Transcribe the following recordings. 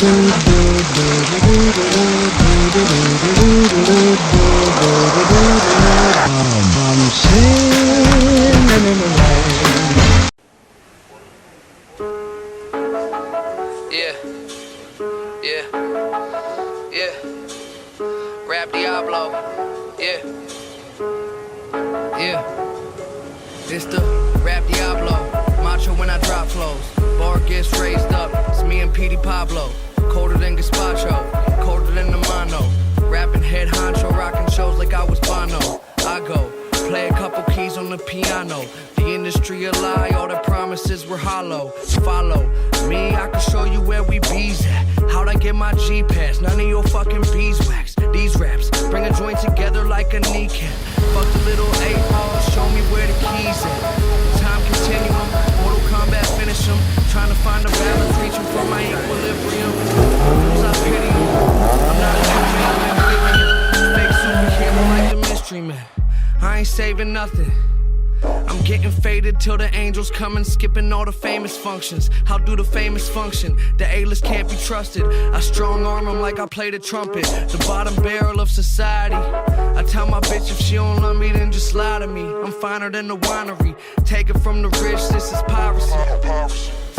I'm singing in the rain. Yeah, yeah, yeah. Rap Diablo, yeah, yeah. It's the Rap Diablo, macho when I drop flows. Bar gets raised up, it's me and Petey Pablo. Colder than Gazpacho, colder than the mono. Rapping head honcho, rocking shows like I was Bono. I go, play a couple keys on the piano. The industry a lie, all the promises were hollow. Follow me, I can show you where we bees at. How'd I get my G-Pass? None of your fucking beeswax. These raps bring a joint together like a kneecap. Fuck the little 8-ball, show me where the keys at. Time continuum, Mortal Kombat finish 'em. Trying to find a balance, reaching for my equilibrium. Fools I pity 'em. I'm not a amphibian. Fake superhero like the mystery man. I ain't saving nothing. I'm getting faded till the angels come and skipping all the famous functions. How do the famous function? The A-list can't be trusted. I strong arm them like I play the trumpet. The bottom barrel of society. I tell my bitch if she don't love me, then just lie to me. I'm finer than the winery. Take it from the rich, this is piracy.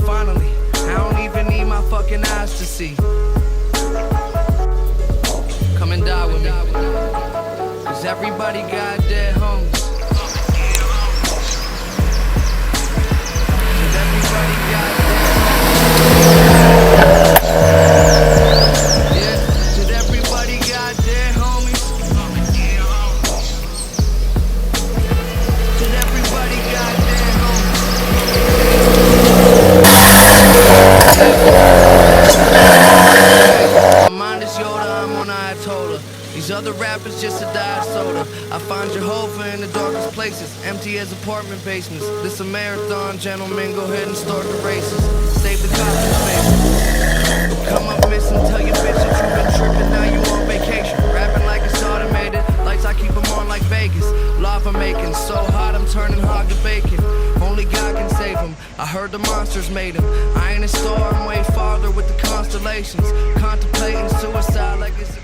Finally, I don't even need my fucking eyes to see. Come and die with me. Cause everybody got dead homies. Everybody got dead. Yeah, did everybody got dead homies? Did everybody got dead homies? My mind is Yoda, I'm on Ayatollah. These other rappers just a diet soda. I find Jehovah in the darkest places, empty as apartment basements. This a marathon, gentlemen, go ahead and start the races. Save the cops in space. Come up missing, tell your bitch that you been tripping, now you on vacation. Rapping like it's automated, lights I keep them on like Vegas. Lava making, so hot I'm turning hog to bacon. Only God can save him, I heard the monsters made him. I ain't a star, I'm way farther with the constellations. Contemplating suicide like it's a